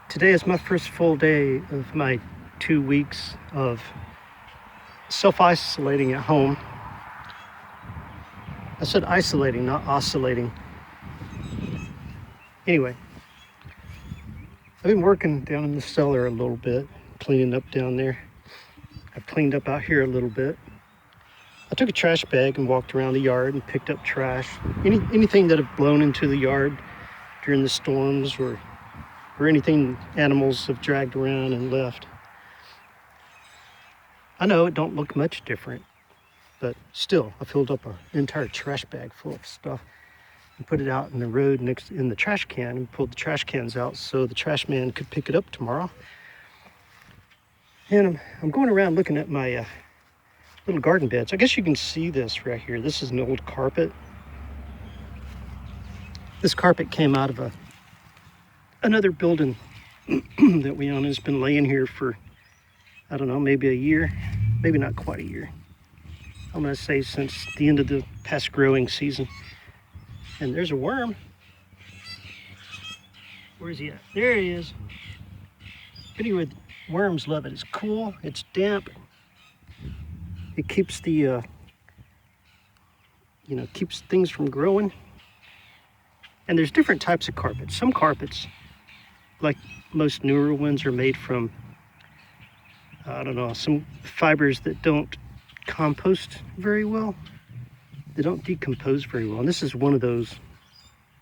Today is my first full day of my 2 weeks of self-isolating at home. I said isolating, not oscillating. Anyway, I've been working down in the cellar a little bit, cleaning up down there. I've cleaned up out here a little bit. I took a trash bag and walked around the yard and picked up trash. Anything that have blown into the yard during the storms or anything animals have dragged around and left. I know it don't look much different, but still, I filled up an entire trash bag full of stuff and put it out in the road next in the trash can and pulled the trash cans out so the trash man could pick it up tomorrow. And I'm going around looking at my little garden beds. I guess you can see this right here. This is an old carpet. This carpet came out of another building that we own. It's been laying here for, I don't know, maybe a year, maybe not quite a year. I'm gonna say since the end of the past growing season. And there's a worm. Where's he at? There he is. But anyway, worms love it. It's cool, it's damp. It keeps the, keeps things from growing. And there's different types of carpets. Some carpets, like most newer ones, are made from, I don't know, some fibers that don't compost very well. They don't decompose very well. And this is one of those.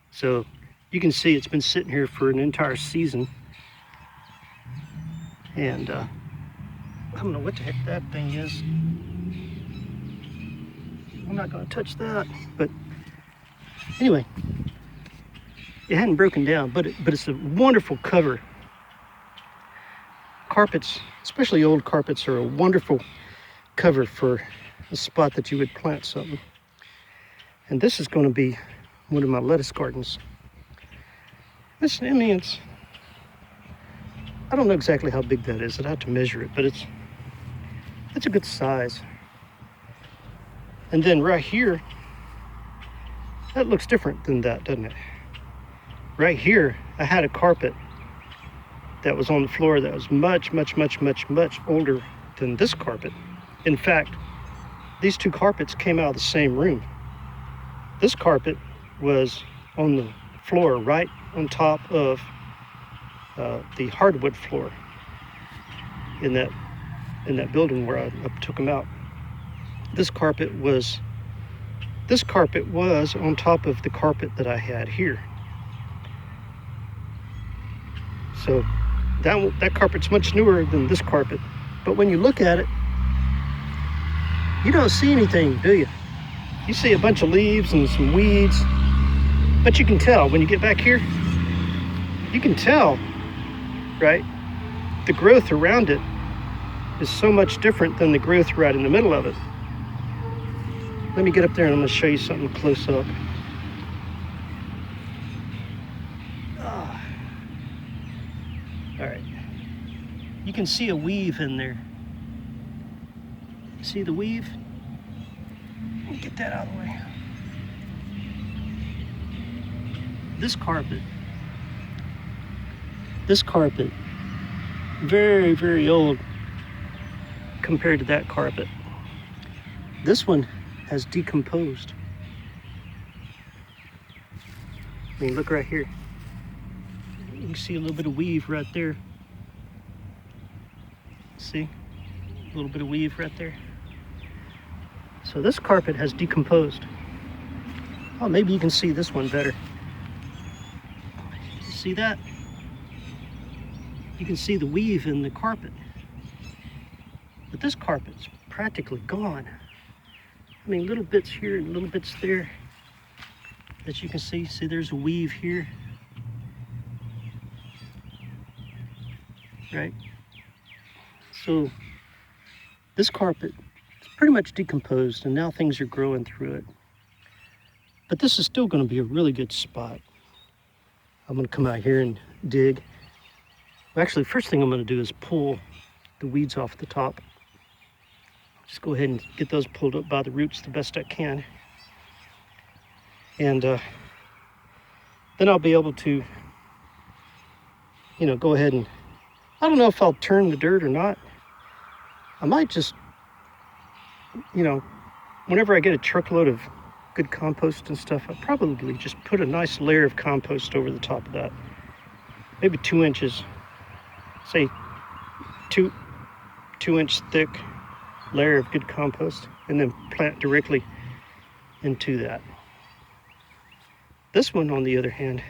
So you can see it's been sitting here for an entire season. And I don't know what the heck that thing is. I'm not gonna touch that. But anyway, it hadn't broken down, but it's a wonderful cover. Carpets, especially old carpets, are a wonderful cover for a spot that you would plant something. And this is going to be one of my lettuce gardens. I don't know exactly how big that is. I'd have to measure it, but it's a good size. And then right here, that looks different than that, doesn't it? Right here, I had a carpet that was on the floor that was much older than this carpet. In fact, these two carpets came out of the same room. This carpet was on the floor right on top of the hardwood floor in that building where I took them out. This carpet was on top of the carpet that I had here. So that carpet's much newer than this carpet. But when you look at it, you don't see anything, do you? You see a bunch of leaves and some weeds, but you can tell when you get back here, you can tell, right? The growth around it is so much different than the growth right in the middle of it. Let me get up there and I'm gonna show you something close up. All right, you can see a weave in there. See the weave? Let me get that out of the way. This carpet, very old compared to that carpet. This one has decomposed. I mean, look right here. You can see a little bit of weave right there. See? A little bit of weave right there. So this carpet has decomposed. Oh, maybe you can see this one better. See that? You can see the weave in the carpet. But this carpet's practically gone. I mean, little bits here and little bits there that you can see. See, there's a weave here. Right? So this carpet is pretty much decomposed and now things are growing through it. But this is still going to be a really good spot. I'm going to come out here and dig. Actually, first thing I'm going to do is pull the weeds off the top. Just go ahead and get those pulled up by the roots the best I can. And then I'll be able to go ahead and, I don't know if I'll turn the dirt or not. I might just, whenever I get a truckload of good compost and stuff, I'll probably just put a nice layer of compost over the top of that. Maybe 2 inches, say 2-inch thick layer of good compost, and then plant directly into that. This one, on the other hand,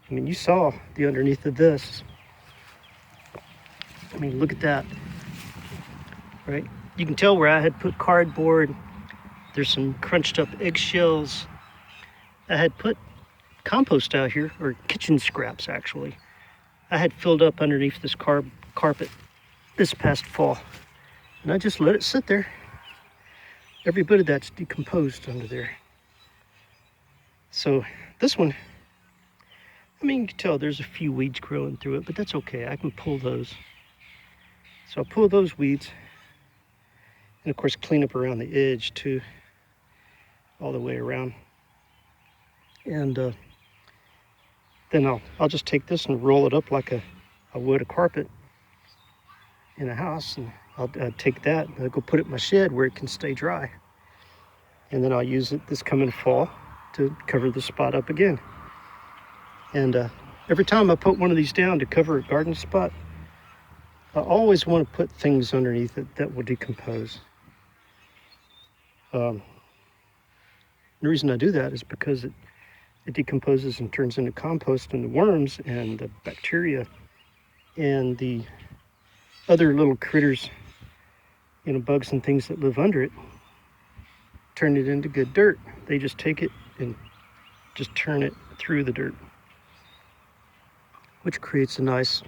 I mean, you saw the underneath of this. I mean, look at that, right? You can tell where I had put cardboard. There's some crunched up eggshells. I had put compost out here, or kitchen scraps actually. I had filled up underneath this carpet this past fall, and I just let it sit there. Every bit of that's decomposed under there. So this one, I mean, you can tell there's a few weeds growing through it, but that's okay. I can pull those. So I'll pull those weeds, and of course clean up around the edge too, all the way around. And then I'll just take this and roll it up like I would a carpet in a house, and I'll take that and I'll go put it in my shed where it can stay dry. And then I'll use it this coming fall to cover the spot up again. And every time I put one of these down to cover a garden spot, I always want to put things underneath it that will decompose. The reason I do that is because it decomposes and turns into compost, and the worms and the bacteria and the other little critters, bugs and things that live under it, turn it into good dirt. They just take it and just turn it through the dirt, which creates a nice,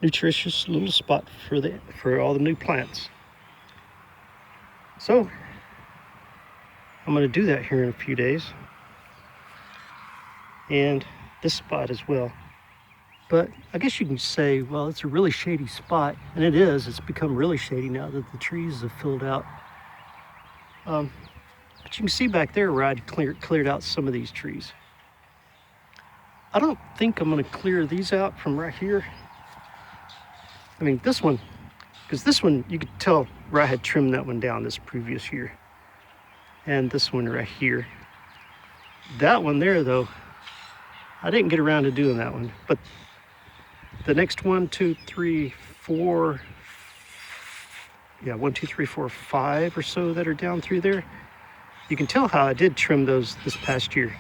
nutritious little spot for all the new plants. So I'm going to do that here in a few days, and this spot as well. But I guess you can say, well, it's a really shady spot, and it is. It's become really shady now that the trees have filled out. But you can see back there where I'd cleared out some of these trees. I don't think I'm going to clear these out from right here. I mean, this one, because this one, you could tell where I had trimmed that one down this previous year. And this one right here. That one there, though, I didn't get around to doing that one. But the next 1, 2, 3, 4, 1, 2, 3, 4, 5 or so that are down through there, you can tell how I did trim those this past year.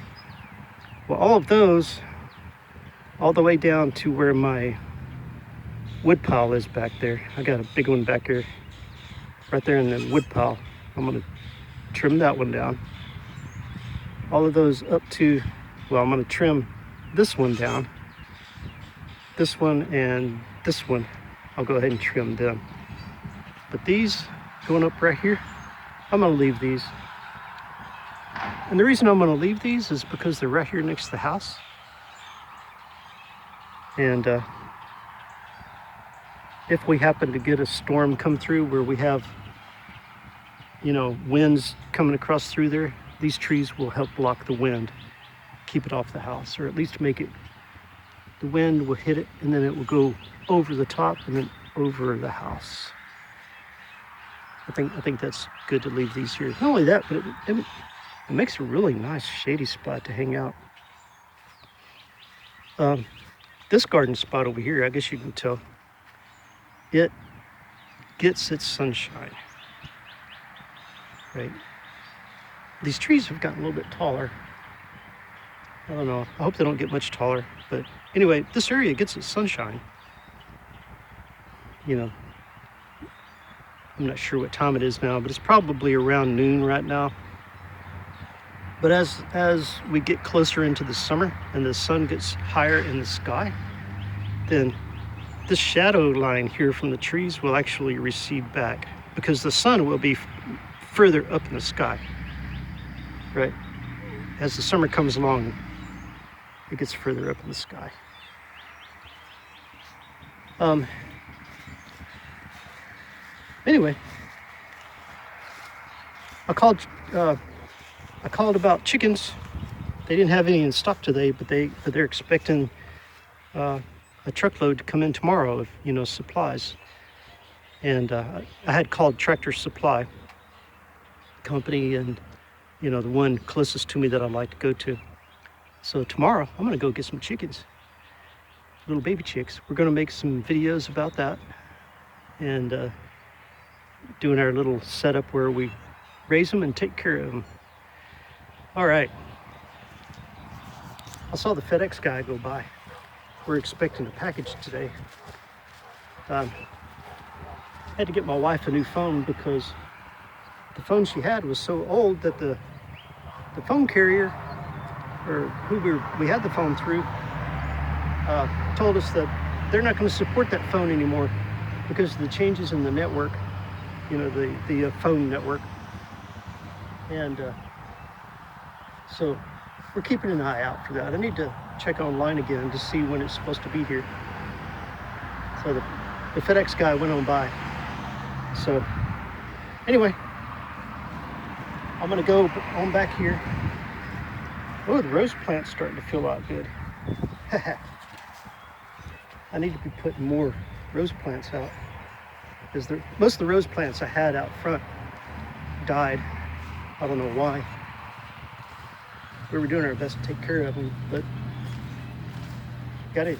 Well, all of those, all the way down to where my wood pile is back there. I got a big one back here, right there in the wood pile. I'm gonna trim that one down. All of those up to, well, I'm gonna trim this one down. This one and this one, I'll go ahead and trim them. But these going up right here, I'm gonna leave these. And the reason I'm gonna leave these is because they're right here next to the house. And if we happen to get a storm come through where we have, winds coming across through there, these trees will help block the wind, keep it off the house, or at least make it, the wind will hit it and then it will go over the top and then over the house. I think that's good to leave these here. Not only that, but it makes a really nice shady spot to hang out. This garden spot over here, I guess you can tell, it gets its sunshine, right? These trees have gotten a little bit taller. I don't know, I hope they don't get much taller, but anyway, this area gets its sunshine. I'm not sure what time it is now, but it's probably around noon right now. But as we get closer into the summer and the sun gets higher in the sky, then this shadow line here from the trees will actually recede back because the sun will be further up in the sky, right? As the summer comes along, it gets further up in the sky. Anyway, I called about chickens. They didn't have any in stock today, but they're expecting a truckload to come in tomorrow of, you know, supplies. And I had called Tractor Supply Company, and, you know, the one closest to me that I like to go to. So tomorrow I'm gonna go get some chickens, little baby chicks. We're gonna make some videos about that, and doing our little setup where we raise them and take care of them. All right. I saw the FedEx guy go by. We're expecting a package today. I had to get my wife a new phone because the phone she had was so old that the phone carrier, or who we had the phone through, told us that they're not going to support that phone anymore because of the changes in the network, you know, the phone network. And so we're keeping an eye out for that. I need to check online again to see when it's supposed to be here. So the FedEx guy went on by. So anyway, I'm gonna go on back here. Oh, the rose plant's starting to fill out good. I need to be putting more rose plants out, because most of the rose plants I had out front died. I don't know why. We were doing our best to take care of them, but gotta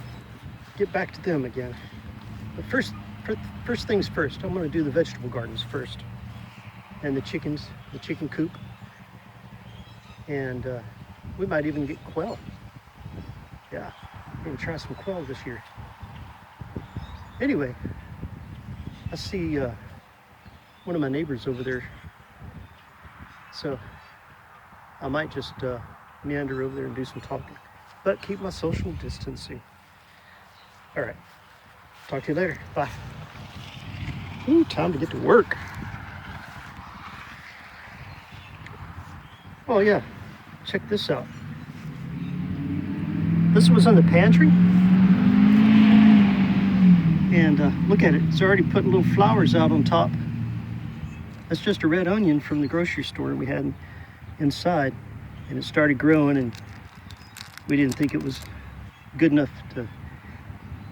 get back to them again. But first things first, I'm gonna do the vegetable gardens first, and the chickens, the chicken coop, and we might even get quail. Yeah, we're gonna try some quail this year. Anyway, I see one of my neighbors over there, so I might just meander over there and do some talking, but keep my social distancing. All right, talk to you later. Bye. Ooh, time to get to work. Oh yeah, check this out. This was in the pantry, and look at it. It's already putting little flowers out on top. That's just a red onion from the grocery store we had inside, and it started growing, and we didn't think it was good enough to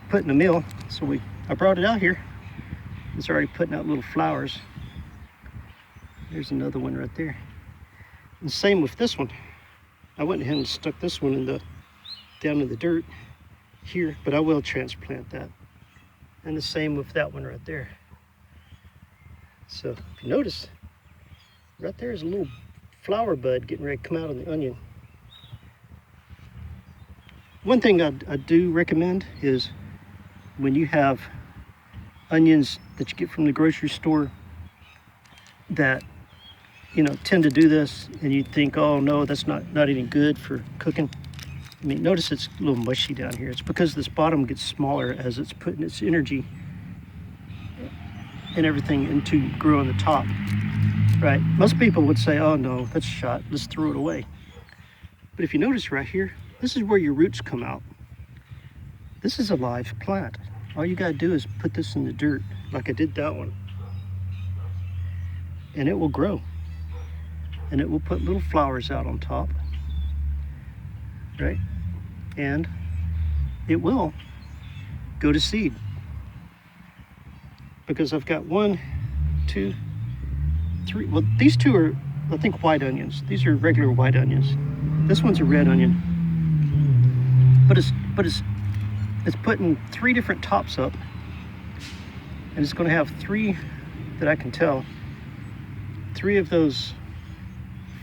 put in a meal, so I brought it out here. It's already putting out little flowers. There's another one right there. And same with this one. I went ahead and stuck this one down in the dirt here, but I will transplant that. And the same with that one right there. So if you notice, right there is a little flower bud getting ready to come out of the onion. One thing I do recommend is when you have onions that you get from the grocery store that, you know, tend to do this, and you think, oh no, that's not any good for cooking. I mean, notice it's a little mushy down here. It's because this bottom gets smaller as it's putting its energy and everything into growing the top, right? Most people would say, oh no, that's shot, let's throw it away. But if you notice right here, this is where your roots come out. This is a live plant. All you gotta do is put this in the dirt, like I did that one, and it will grow. And it will put little flowers out on top, right? And it will go to seed. Because I've got 1, 2, 3, well, these two are, I think, white onions. These are regular white onions. This one's a red onion. But it's putting 3 different tops up, and it's going to have 3, that I can tell, 3 of those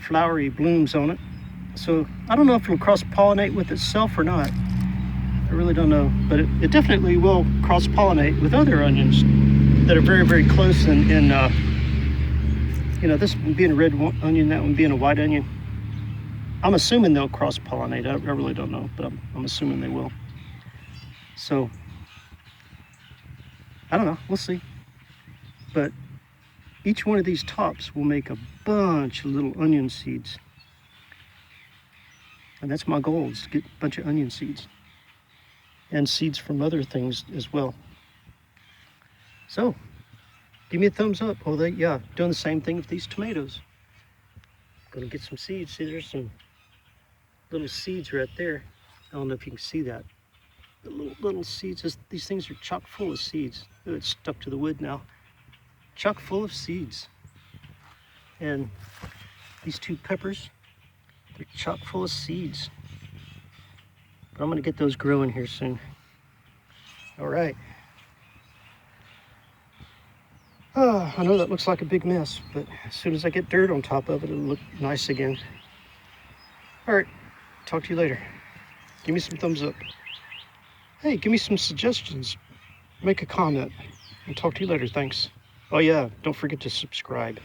flowery blooms on it. So I don't know if it'll cross-pollinate with itself or not. I really don't know, but it definitely will cross-pollinate with other onions that are very, very close in you know, this one being a red onion, that one being a white onion. I'm assuming they'll cross-pollinate. I really don't know, but I'm assuming they will. So I don't know, we'll see. But each one of these tops will make a bunch of little onion seeds. And that's my goal, is to get a bunch of onion seeds. And seeds from other things as well. So, give me a thumbs up. Oh, yeah, doing the same thing with these tomatoes. Gonna get some seeds. See, there's some little seeds right there. I don't know if you can see that. The little seeds. These things are chock full of seeds. Oh, it's stuck to the wood now. Chock full of seeds. And these 2 peppers, they're chock full of seeds. But I'm gonna get those growing here soon. All right. I know that looks like a big mess, but as soon as I get dirt on top of it, it'll look nice again. All right, talk to you later. Give me some thumbs up. Hey, give me some suggestions. Make a comment. And talk to you later, thanks. Oh yeah, don't forget to subscribe.